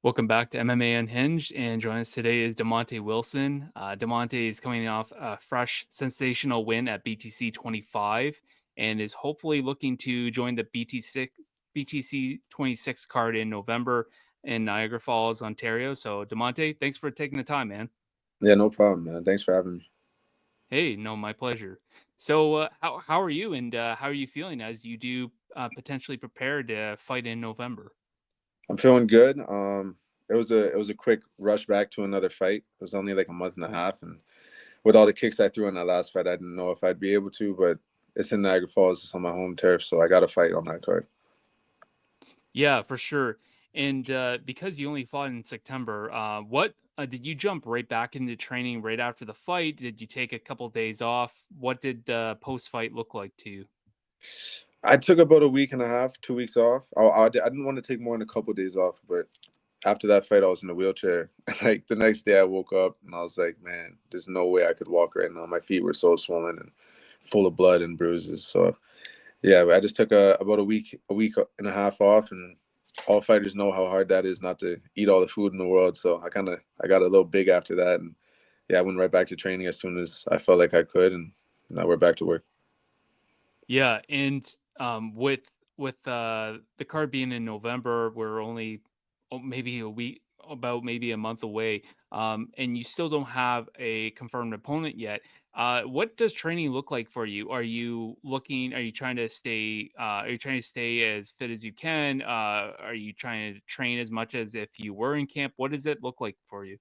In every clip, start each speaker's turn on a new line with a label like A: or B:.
A: Welcome back to MMA Unhinged, and joining us today is Damonte Wilson. Damonte is coming off a fresh, sensational win at BTC 25, and is hopefully looking to join the BTC 26 card in November in Niagara Falls, Ontario. So, Damonte, thanks for taking the time, man.
B: Yeah, no problem, man. Thanks for having me.
A: Hey, no, my pleasure. So, how are you, and how are you feeling as you do potentially prepare to fight in November?
B: I'm feeling good. It was a quick rush back to another fight. It was only like a month and a half, and with all the kicks I threw in that last fight, I didn't know if I'd be able to. But it's in Niagara Falls. It's on my home turf, so I got to fight on that card.
A: Yeah, for sure. And because you only fought in September, what did you jump right back into training right after the fight? Did you take a couple days off? What did post fight look like to you?
B: I took about a week and a half, 2 weeks off. I didn't want to take more than a couple of days off, but after that fight, I was in a wheelchair. Like the next day, I woke up and I was like, man, there's no way I could walk right now. My feet were so swollen and full of blood and bruises. So yeah, I just took about a week and a half off, and all fighters know how hard that is not to eat all the food in the world. So I got a little big after that, and yeah, I went right back to training as soon as I felt like I could, and now we're back to work.
A: Yeah, and with the card being in November, we're only maybe a week, about maybe a month away, and you still don't have a confirmed opponent yet. What does training look like for you? Are you looking? Are you trying to stay? Are you trying to stay as fit as you can? Are you trying to train as much as if you were in camp? What does it look like for you?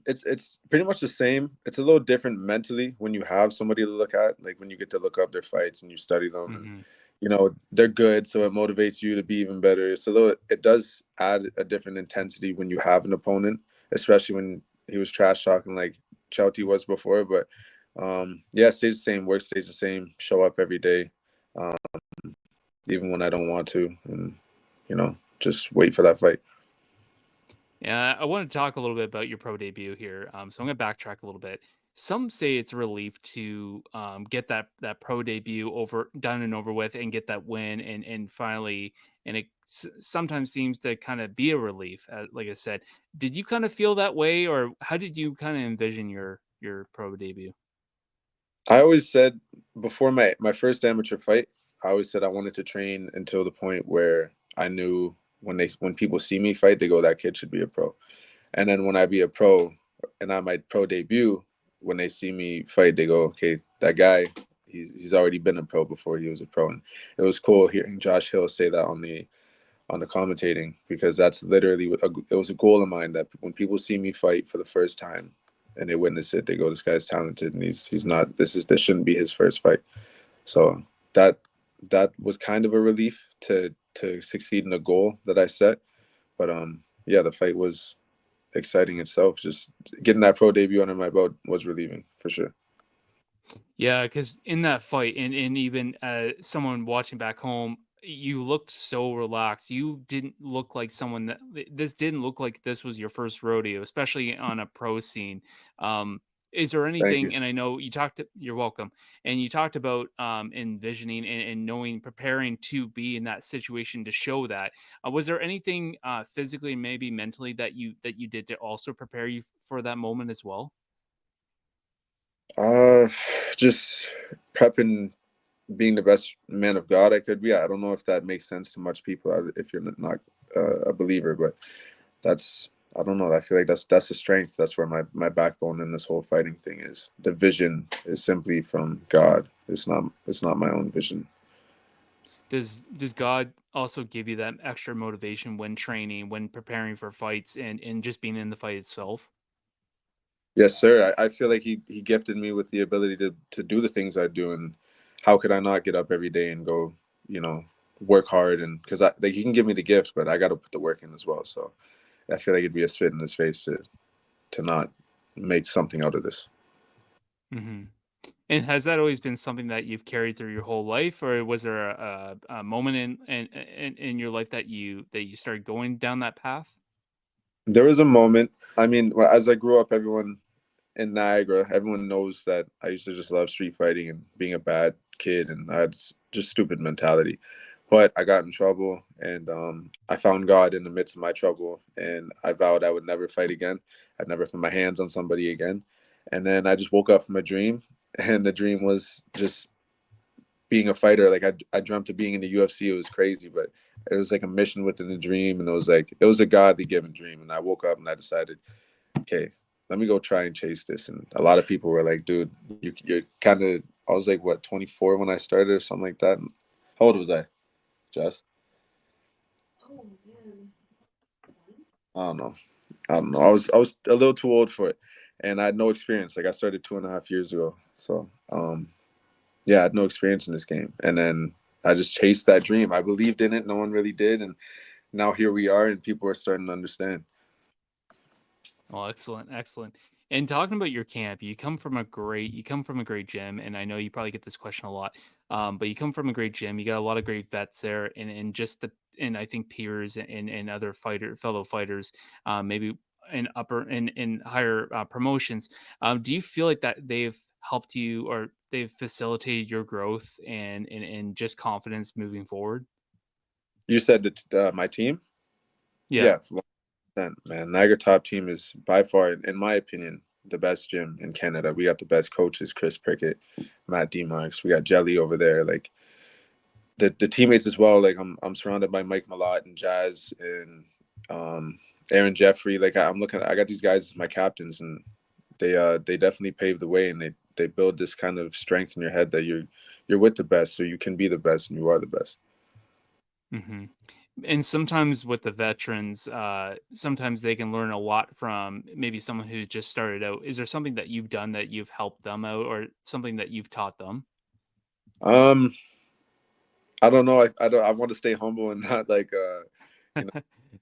B: It's pretty much the same. It's a little different mentally when you have somebody to look at, like when you get to look up their fights and you study them, and
A: Hmm.
B: they're good, so it motivates you to be even better. It's a little, it does add a different intensity when you have an opponent, especially when he was trash talking like Chouty was before. But yeah, it stays the same. Work stays the same. Show up every day, um, even when I don't want to, and just wait for that fight.
A: Yeah, I want to talk a little bit about your pro debut here. So I'm going to backtrack a little bit. Some say it's a relief to get that pro debut over done and over with, and get that win, and finally, and it sometimes seems to kind of be a relief. Like I said, did you kind of feel that way, or how did you kind of envision your pro debut?
B: I always said before my first amateur fight, I always said I wanted to train until the point where I knew when people see me fight, they go, that kid should be a pro. And then when I be a pro and I might pro debut, when they see me fight, they go, okay, that guy, he's already been a pro before he was a pro. And it was cool hearing Josh Hill say that on the commentating, because that's literally it was a goal of mine, that when people see me fight for the first time and they witness it, they go, this guy's talented, and he's not, this shouldn't be his first fight. So that that was kind of a relief to succeed in the goal that I set. But yeah, the fight was exciting itself. Just getting that pro debut under my belt was relieving for sure.
A: Yeah, because in that fight, and even someone watching back home, you looked so relaxed. You didn't look like someone that this didn't look like this was your first rodeo, especially on a pro scene. Um, is there
B: Thank you.
A: anything? And I know you talked. You're welcome. And you talked about envisioning and knowing, preparing to be in that situation to show that. Was there anything physically, maybe mentally, that you did to also prepare you for that moment as well?
B: Uh, just prepping, being the best man of God I could be. I don't know if that makes sense to much people, if you're not a believer, but that's, I don't know. I feel like that's the strength. That's where my backbone in this whole fighting thing is. The vision is simply from God. It's not my own vision.
A: Does God also give you that extra motivation when training, when preparing for fights, and just being in the fight itself?
B: Yes, sir. I feel like he gifted me with the ability to do the things I do, and how could I not get up every day and go, you know, work hard, and because I like, he can give me the gift, but I got to put the work in as well. So I feel like it'd be a spit in his face to not make something out of this.
A: Hmm. And has that always been something that you've carried through your whole life, or was there a moment in your life that you started going down that path?
B: There was a moment. I mean, as I grew up, everyone in Niagara, everyone knows that I used to just love street fighting and being a bad kid, and I had just stupid mentality. but I got in trouble, and I found God in the midst of my trouble, and I vowed I would never fight again. I'd never put my hands on somebody again. And then I just woke up from a dream, and the dream was just being a fighter. Like I dreamt of being in the UFC. It was crazy, but it was like a mission within a dream, and it was a godly given dream. And I woke up and I decided, okay, let me go try and chase this. And a lot of people were like, dude, you're kind of. I was like, what, 24 when I started or something like that. How old was I, Jess? I don't know. I don't know. I was a little too old for it, and I had no experience. Like I started 2.5 years ago, so yeah, I had no experience in this game. And then I just chased that dream. I believed in it. No one really did, and now here we are, and people are starting to understand.
A: Well, excellent, excellent. And talking about your camp, you come from a great gym, and I know you probably get this question a lot. But you come from a great gym. You got a lot of great vets there, and just the and I think peers and other fellow fighters, maybe in upper and in higher promotions. Do you feel like that they've helped you or they've facilitated your growth and just confidence moving forward?
B: You said that my team,
A: Yeah.
B: yeah, 100%, man. Niagara Top Team is by far, in my opinion, the best gym in Canada. We got the best coaches, Chris Prickett, Matt Demarks. We got Jelly over there. Like the teammates as well. Like I'm surrounded by Mike Malott and Jazz and um, Aaron Jeffrey. Like I'm looking, I got these guys as my captains, and they definitely pave the way, and they build this kind of strength in your head that you're with the best, so you can be the best, and you are the best.
A: Hmm. And sometimes with the veterans, sometimes they can learn a lot from maybe someone who just started out. Is there something that you've done that you've helped them out, or something that you've taught them?
B: Um, I don't know. I don't. I want to stay humble and not like you know,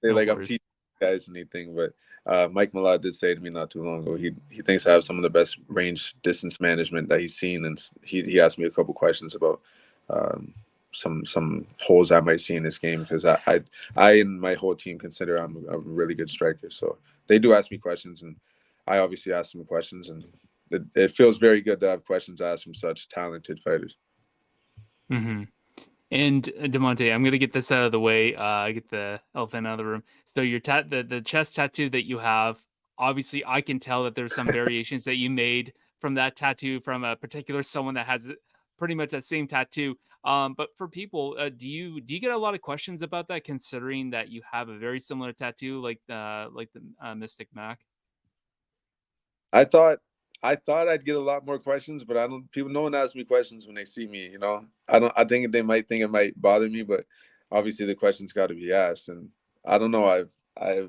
B: say
A: No
B: like I'm
A: worries.
B: teaching guys anything. But Mike Malott did say to me not too long ago, he thinks I have some of the best range distance management that he's seen, and he asked me a couple questions about um, some holes I might see in this game because I and my whole team consider I'm a really good striker. So they do ask me questions, and I obviously ask them questions, and it feels very good to have questions asked from such talented fighters.
A: Hmm. And Damonte, I'm gonna get this out of the way. Get the elephant out of the room. So your the chest tattoo that you have, obviously, I can tell that there's some variations that you made from that tattoo from a particular someone that has pretty much that same tattoo. But for people, do you get a lot of questions about that, considering that you have a very similar tattoo like the Mystic Mac?
B: I thought I thought I'd get a lot more questions, but I don't. People, no one asks me questions when they see me. You know, I don't. I think they might think it might bother me, but obviously the questions got to be asked. And I don't know. I've I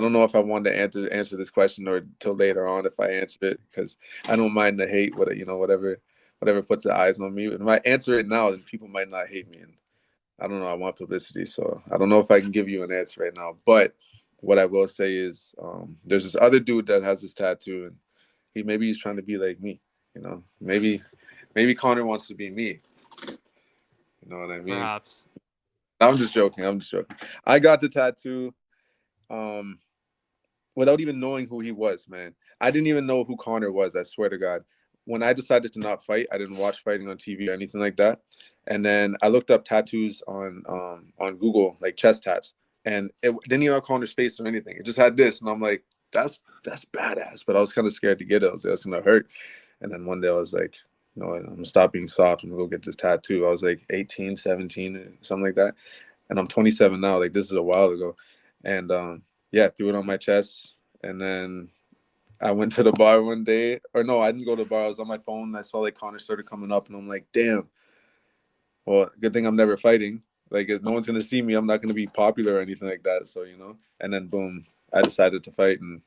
B: don't know if I wanted to answer this question or till later on if I answer it because I don't mind the hate. Whatever puts the eyes on me. If I answer it now, then people might not hate me, and I don't know. I want publicity, so I don't know if I can give you an answer right now. But what I will say is, there's this other dude that has this tattoo, and he's trying to be like me. You know, maybe Connor wants to be me. You know what I mean?
A: Perhaps.
B: I'm just joking. I'm just joking. I got the tattoo. Um, without even knowing who he was, man. I didn't even know who Connor was, I swear to God. When I decided to not fight, I didn't watch fighting on TV or anything like that. And then I looked up tattoos on Google, like chest tats, and it didn't even have Connor's face or anything. It just had this, and I'm like, that's badass. But I was kind of scared to get it. I was like, that's gonna hurt. And then one day I was like, I'm gonna stop being soft and go get this tattoo. I was like 18, 17, something like that. And I'm 27 now. Like this is a while ago. And yeah, threw it on my chest. And then I went to the bar one day, or no, I didn't go to the bar. I was on my phone. And I saw like Connor started coming up, and I'm like, damn. Well, good thing I'm never fighting. Like, if no one's gonna see me, I'm not gonna be popular or anything like that. So and then boom, I decided to fight, and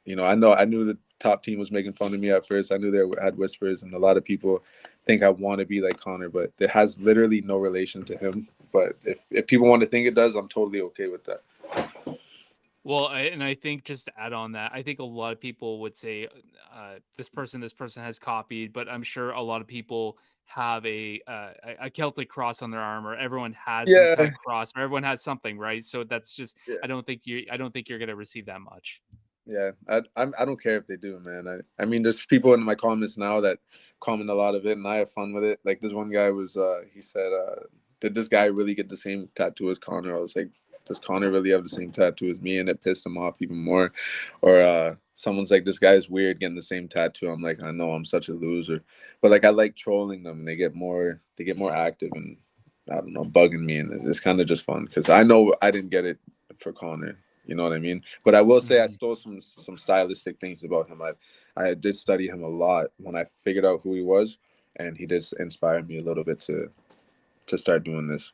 B: I knew the top team was making fun of me at first. I knew they had whispers, and a lot of people think I want to be like Connor, but it has literally no relation to him. But if people want to think it does, I'm totally okay with that.
A: Well, I think just to add on that, I think a lot of people would say, this person has copied, but I'm sure a lot of people have a Celtic cross on their arm, or everyone has some kind
B: Yeah,
A: of cross, or everyone has something, right? So that's just,
B: yeah.
A: I don't think you're gonna receive that much.
B: Yeah, I don't care if they do, man. I mean, there's people in my comments now that comment a lot of it, and I have fun with it. Like this one guy was, he said, did this guy really get the same tattoo as Connor? I was like, does Connor really have the same tattoo as me? And it pissed him off even more. Or someone's like, this guy's weird getting the same tattoo. I'm like, I know, I'm such a loser. But like, I like trolling them. They get more active and I don't know, bugging me, and it's kind of just fun because I know I didn't get it for Connor. You know what I mean? But I will say I
A: Mhm.
B: stole some stylistic things about him. I did study him a lot when I figured out who he was, and he did inspire me a little bit to start doing this.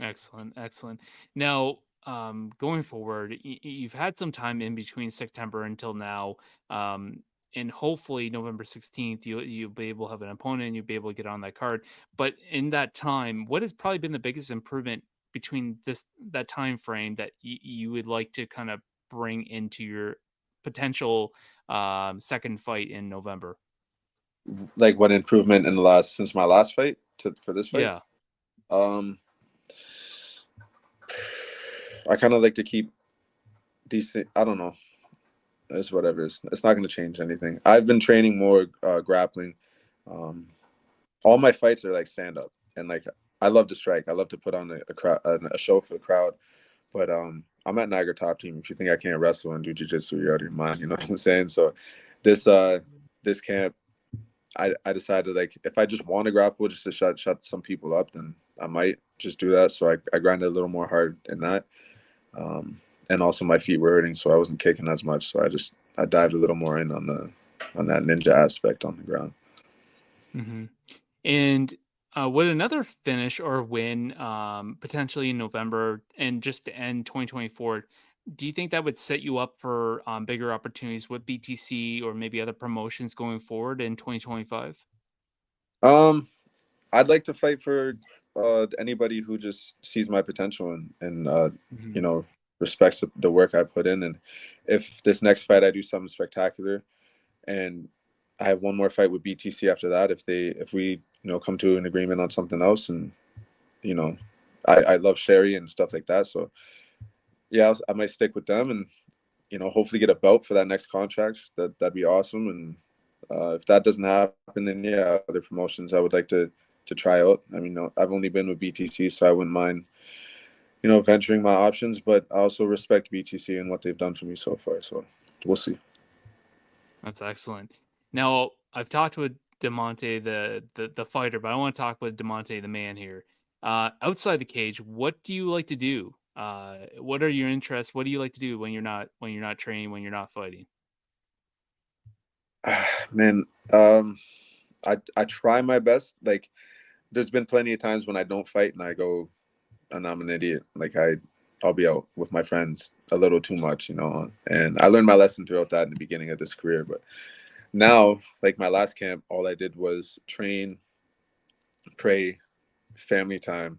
A: Excellent, excellent. Now, going forward, you've had some time in between September until now, um, and hopefully November 16th, you'll be able to have an opponent, you'll be able to get on that card. But in that time, what has probably been the biggest improvement between this that time frame that you would like to kind of bring into your potential second fight in November?
B: Like what improvement in the last since my last fight to for this fight?
A: Yeah.
B: Um, I kind of like to keep these things. I don't know. It's whatever. It's not going to change anything. I've been training more grappling. Um, all my fights are like stand up, and like I love to strike. I love to put on a crowd, a show for the crowd. But I'm at Niagara Top Team. If you think I can't wrestle and do jiu-jitsu, you're out of your mind. You know what I'm saying? So this this camp, I decided like if I just want to grapple just to shut some people up, then I might just do that. So I grinded a little more hard in that. And also my feet were hurting, so I wasn't kicking as much. So I dived a little more in on that ninja aspect on the ground.
A: Hmm. And would another finish or win, potentially in November and just to end 2024, do you think that would set you up for bigger opportunities with BTC or maybe other promotions going forward in 2025?
B: Um, I'd like to fight for anybody who just sees my potential and
A: Hmm.
B: you know respects the work I put in. And if this next fight I do something spectacular, and I have one more fight with BTC after that, if we come to an agreement on something else, and you know, I love Sherry and stuff like that. So yeah, I might stick with them and hopefully get a belt for that next contract. That'd be awesome. And if that doesn't happen, then yeah, other promotions I would like to try out. I mean, I've only been with BTC, so I wouldn't mind venturing my options. But I also respect BTC and what they've done for me so far. So we'll see.
A: That's excellent. Now, I've talked with Damonte, the fighter, but I want to talk with Damonte, the man here. Outside the cage, what do you like to do? What are your interests? What do you like to do when you're not training, when you're not fighting?
B: Man, I try my best. Like, there's been plenty of times when I don't fight and I go and I'm an idiot. Like I'll be out with my friends a little too much, And I learned my lesson throughout that in the beginning of this career. But now, like my last camp, all I did was train, pray, family time,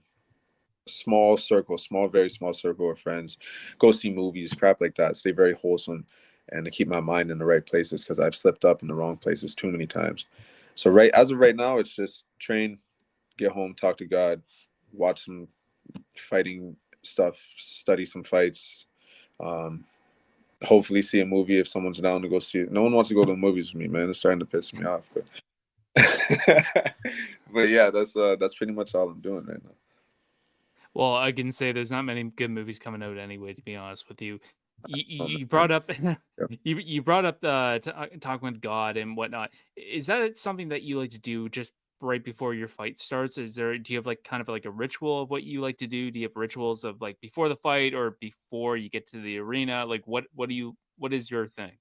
B: small circle, very small circle of friends, go see movies, crap like that. Stay very wholesome and to keep my mind in the right places because I've slipped up in the wrong places too many times. So right as of right now, it's just train, get home, talk to God, watch some fighting stuff, study some fights, um, hopefully see a movie if someone's down to go see it. No one wants to go to the movies with me, man. It's starting to piss me off. But, but yeah, that's pretty much all I'm doing right now.
A: Well, I can say there's not many good movies coming out anyway, to be honest with you.
B: Oh,
A: You
B: man.
A: brought up
B: Yeah.
A: you brought up talking with God and whatnot. Is that something that you like to do just right before your fight starts? Do you have like kind of like a ritual of what you like to do? Do you have rituals of like before the fight or before you get to the arena? Like what is your thing?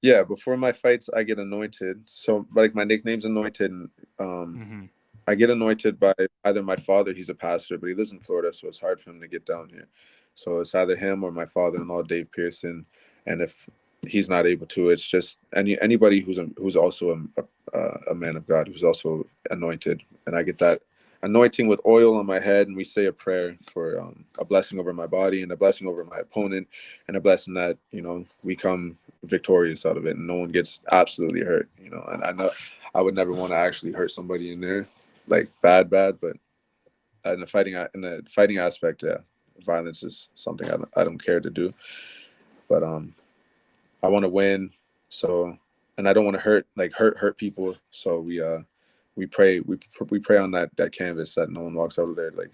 B: Yeah, before my fights, I get anointed. So, like, my nickname's anointed. And,
A: Hmm.
B: I get anointed by either my father, he's a pastor, but he lives in Florida, so it's hard for him to get down here. So it's either him or my father-in-law, Dave Pearson. And if he's not able to, it's just anybody who's also a man of God, who's also anointed, and I get that anointing with oil on my head, and we say a prayer for a blessing over my body and a blessing over my opponent, and a blessing that we come victorious out of it, and no one gets absolutely hurt. And I know I would never want to actually hurt somebody in there, like bad, but in the fighting aspect, yeah, violence is something I don't care to do. But I want to win, so and I don't want to hurt people. So we pray on that canvas that no one walks out of there like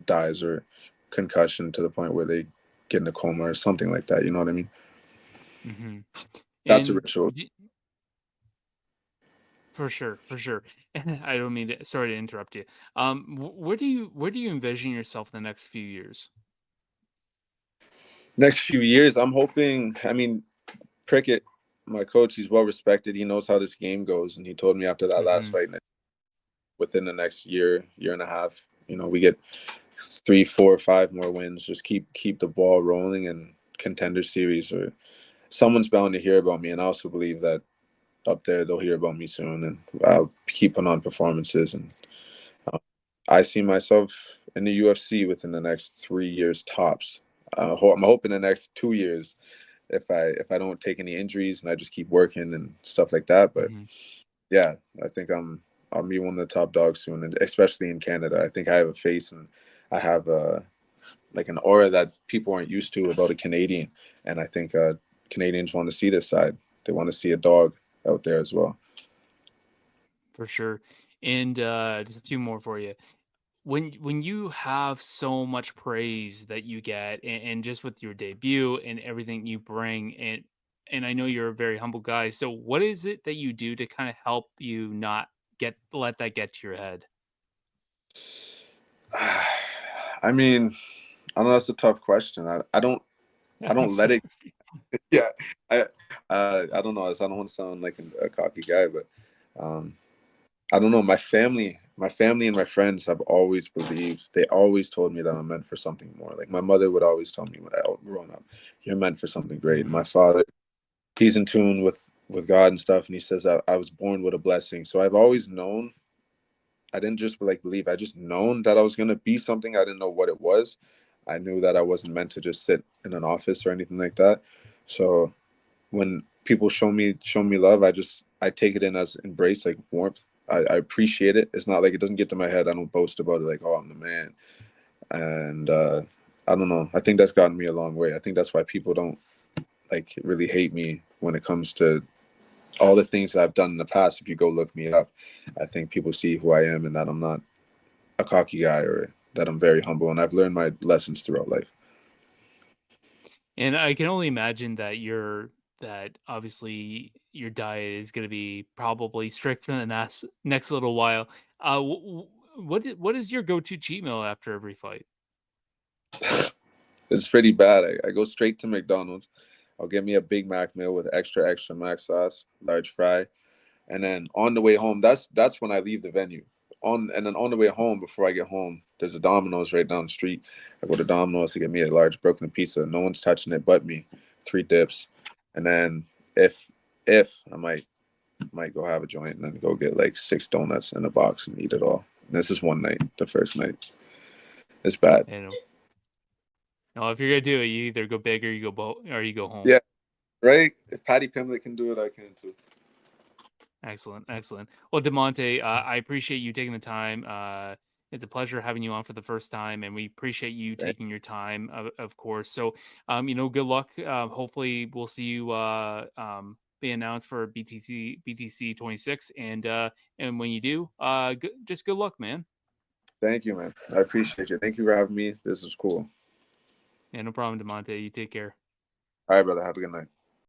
B: dies or concussion to the point where they get in a coma or something like that. You know what I mean?
A: Hmm.
B: That's a
A: And
B: ritual.
A: for sure, for sure. And I don't mean to, sorry to interrupt you. Where do you envision yourself in the next few years?
B: Next few years, I'm hoping. I mean, Prickett, my coach, he's well respected. He knows how this game goes, and he told me after that last
A: Hmm.
B: fight, within the next year and a half, we get 3, 4, 5 more wins. Just keep the ball rolling and contender series, or someone's bound to hear about me. And I also believe that up there they'll hear about me soon, and I'll keep putting on performances. And uh, I see myself in the UFC within the next 3 years tops. I'm hoping the next 2 years if I don't take any injuries and I just keep working and stuff like that. But
A: Hmm.
B: yeah, I think I'll be one of the top dogs soon, and especially in Canada. I think I have a face and I have like an aura that people aren't used to about a Canadian, and I think Canadians want to see this side. They want to see a dog out there as well.
A: For sure. And just a few more for you. When you have so much praise that you get, and just with your debut and everything you bring, and I know you're a very humble guy, so what is it that you do to kind of help you not let that get to your head?
B: I mean, I don't know. That's a tough question. I don't let
A: So-
B: it. Yeah, I I don't know. I don't want to sound like a cocky guy, but um, I don't know. My family and my friends have always believed. They always told me that I'm meant for something more. Like my mother would always tell me when I growing up, "You're meant for something great." And
A: Mhm,
B: my father, he's in tune with God and stuff, and he says that I was born with a blessing. So I've always known. I didn't just like believe. I just known that I was gonna be something. I didn't know what it was. I knew that I wasn't meant to just sit in an office or anything like that. So when people show me love, I take it in as embrace, like warmth. I appreciate it. It's not like it doesn't get to my head. I don't boast about it like, oh, I'm the man. And I don't know. I think that's gotten me a long way. I think that's why people don't like really hate me when it comes to all the things that I've done in the past. If you go look me up, I think people see who I am and that I'm not a cocky guy, or that I'm very humble, and I've learned my lessons throughout life.
A: and I can only imagine that obviously your diet is gonna be probably strict for the next little while. What is your go-to cheat meal after every fight?
B: It's pretty bad. I go straight to McDonald's. I'll get me a Big Mac meal with extra mac sauce, large fry, and then on the way home, that's when I leave the venue. On the way home, before I get home, there's a Domino's right down the street. I go to Domino's to get me a large Brooklyn pizza. No one's touching it but me. 3 dips, and then if I might go have a joint and then go get like 6 donuts in a box and eat it all. And this is one night, the first night. It's bad.
A: And no, if you're gonna do it, you either go big or you go home.
B: Yeah, right. If Patty Pimlet can do it, I can too.
A: Excellent, excellent. Well, Demonte, I appreciate you taking the time. It's a pleasure having you on for the first time, and we appreciate you
B: Right.
A: taking your time, of course. So, good luck. Hopefully, we'll see you be announced for BTC 26, and when you do, just good luck, man.
B: Thank you, man. I appreciate you. Thank you for having me. This is cool.
A: Yeah, no problem, Demonte. You take care.
B: All right, brother. Have a good night.